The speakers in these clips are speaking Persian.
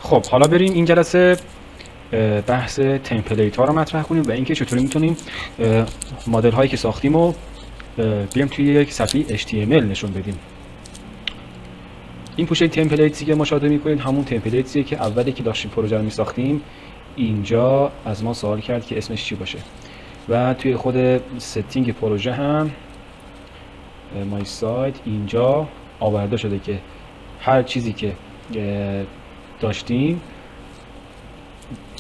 خب حالا بریم این جلسه بحث تمپلیت ها رو مطرح کنیم و اینکه چطوری میتونیم مدل هایی که ساختیم رو بیام توی یک صفحه HTML نشون بدیم. این پوشه تمپلیتی که مشاهده میکنید همون تمپلیتیه که اولی که داشتیم پروژه رو میساختیم اینجا از ما سوال کرد که اسمش چی باشه و توی خود ستینگ پروژه هم مای سایت اینجا آورده شده که هر چیزی که داشتیم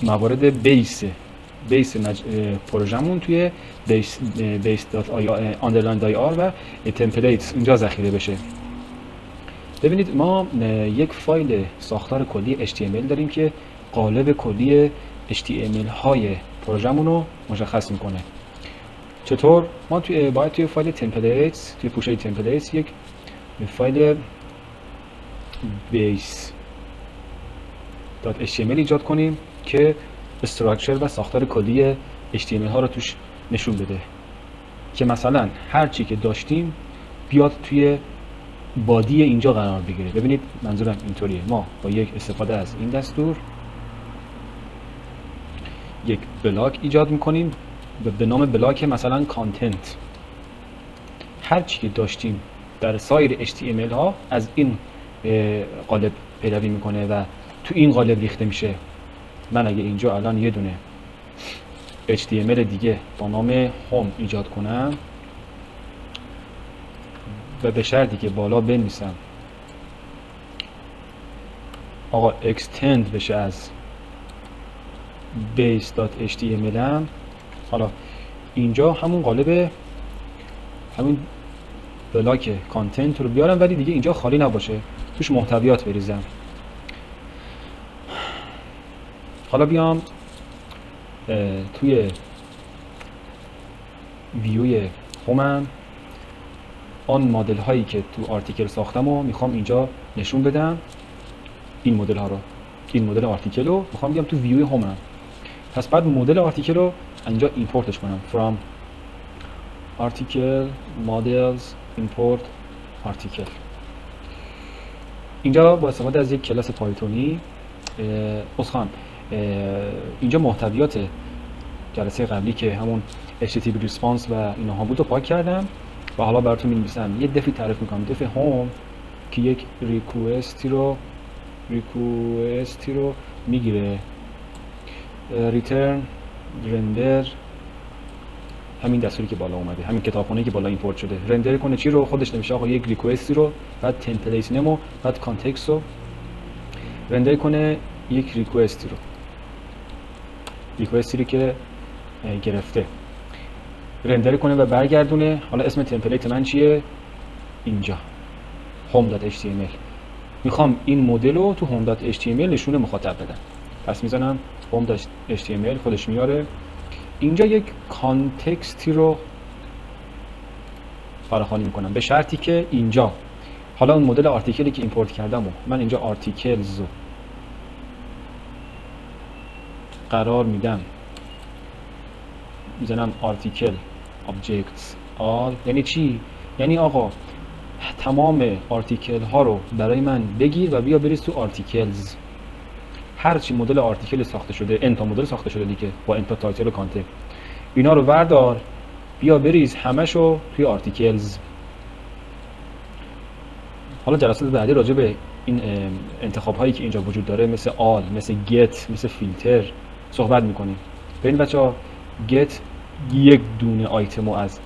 موارد بیس پروژمون توی base.underline.ir و templates اینجا ذخیره بشه. ببینید ما یک فایل ساختار کلی HTML داریم که قالب کلی HTML های پروژمون رو مشخص میکنه. چطور؟ ما باید توی فایل templates، توی پوشه templates یک فایل base.html ایجاد کنیم که استراکچر و ساختار کلی HTML ها رو توش نشون بده که مثلا هر چی که داشتیم بیاد توی بادی اینجا قرار بگیره. ببینید منظورم اینطوریه، ما با یک استفاده از این دستور یک بلاک ایجاد میکنیم به نام بلاک مثلا کانتنت. هر چی که داشتیم در سایر HTML ها از این قالب پیروی میکنه و تو این قالب ریخته میشه. من اگه اینجا الان یه دونه HTML دیگه با نام هوم ایجاد کنم و به شرطی که بالا بنویسم آقا اکستند بشه از base.html هم، حالا اینجا همون قالب همین بلاک کانتنت رو بیارم ولی دیگه اینجا خالی نباشه، توش محتویات بریزم. حالا بیام توی ویوی هومم آن مدل هایی که تو آرتیکل ساختم و میخوام اینجا نشون بدم. این مدل ها رو، این مدل آرتیکل رو میخوام بیام تو ویوی هومم. پس بعد مدل آرتیکل رو اینجا ایمپورتش کنم. from article models import article. اینجا با استفاده از یک کلاس پایتونی اینجا محتویات جلسه قبلی که همون HTTP response و اینها بود رو پاک کردم و حالا براتون می‌نویسم. یه دفی تعریف می‌کنم، دف هوم که یک ریکوئستی رو میگیره، return render، همین دستوری که بالا اومده، همین کتابخونه‌ای که بالا ایمپورت شده، رندر کنه چی رو؟ خودش نمیشه آقا یک ریکوئستی رو، بعد تمپلیت نیم و بعد کانتکست رو رندر کنه، یک ریکوئستی رو که گرفته رندر کنه و برگردونه. حالا اسم تمپلیت من چیه؟ اینجا home.html. میخوام این مدل رو تو home.html نشون مخاطب بدم، پس میزنم home.html، خودش میاره. اینجا یک کانتکستی رو فراخوانی میکنم به شرطی که اینجا حالا اون مدل آرتیکلی که ایمپورت کردم و من اینجا آرتیکلز رو قرار میدم، میزنم آرتیکل objects all. یعنی چی؟ یعنی آقا تمام آرتیکل ها رو برای من بگیر و بیا بریز تو آرتیکلز. هر چی مدل آرتیکل ساخته شده، n تا مدل ساخته شده دیگه با input تایتل و کانتنت، اینا رو بردار بیا بریز همشو توی آرتیکلز. حالا جلسات بعدی راجع به این انتخاب هایی که اینجا وجود داره مثل all، مثل get، مثل فیلتر صحبت میکنیم. ببین بچه‌ها، get یک دونه آیتمو از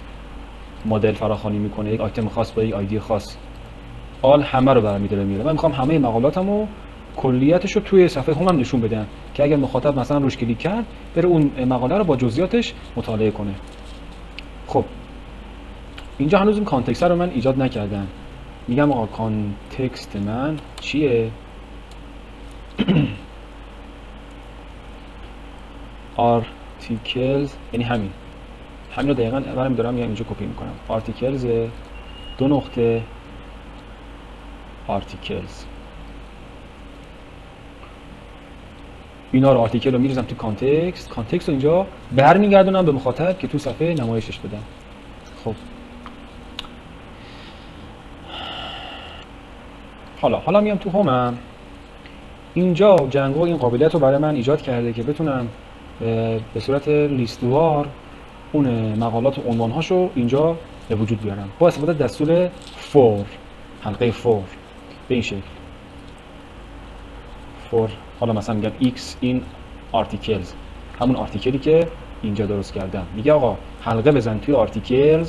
مدل فراخوانی میکنه، یک آیتم خاص با یک آیدی خاص. all همه رو برام میاره. من میخوام همه مقالاتمو کلیتش رو توی صفحه هومم نشون بدم که اگر مخاطب مثلا روش کلیک کرد بره اون مقاله رو با جزئیاتش مطالعه کنه. خب اینجا هنوز این کانتکست رو من ایجاد نکردم. میگم آقا کانتکست من چیه؟ آرتیکلز، یعنی همین رو دقیقاً برام دارم اینجا کپی میکنم. آرتیکلز دو نقطه آرتیکلز، اینا رو آرتیکل رو میریزم تو کانتکست رو اینجا برمیگردونم به مخاطب که تو صفحه نمایشش بدم. خب حالا میام تو هومم، اینجا جنگو این قابلیت رو برای من ایجاد کرده که بتونم به صورت لیستوار اون مقالات و عنوانهاشو اینجا به وجود بیارم با استفاده دستور for، حلقه for به این شکل. for حالا مثلا میگم x in articles، همون آرتیکلی که اینجا درست کردم. میگه آقا حلقه بزن توی articles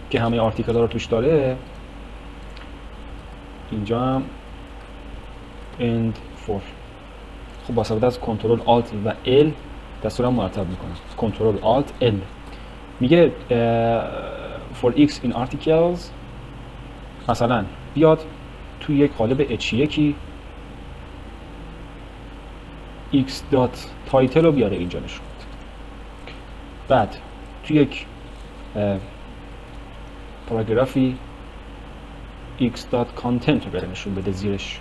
که همه آرتیکل ها رو توش داره. اینجا هم end for. خب با استفاده از کنترل alt و l دستورم مرتب میکنم. کنترل alt l میگه for x in articles مثلا بیاد توی یک قالب h1 x dot title رو بیاره اینجا نشون بده. بعد توی یک پاراگرافی x dot content رو بیاره نشون بده زیرش.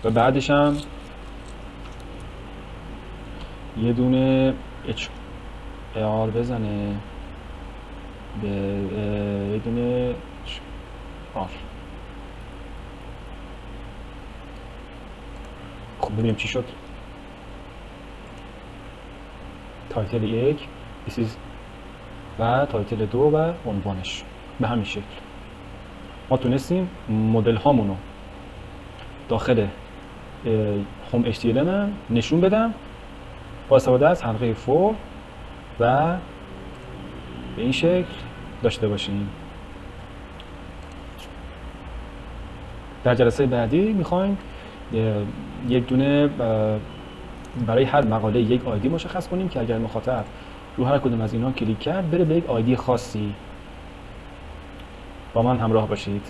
و بعدش هم یه دونه hr بزنه به یه دونه r. خب ببینیم چی شد. تایتل 1 this is و تایتل 2 و عنوانش به همین شکل. ما تونستیم مدل هامونو داخل هوم HTML من نشون بدم با استفاده از حلقه for و به این شکل داشته باشیم. در جلسه بعدی میخوایم یک دونه برای هر مقاله یک آیدی مشخص کنیم که اگر مخاطب رو هر کدوم از اینا کلیک کرد بره به یک آیدی خاصی. با من همراه باشید.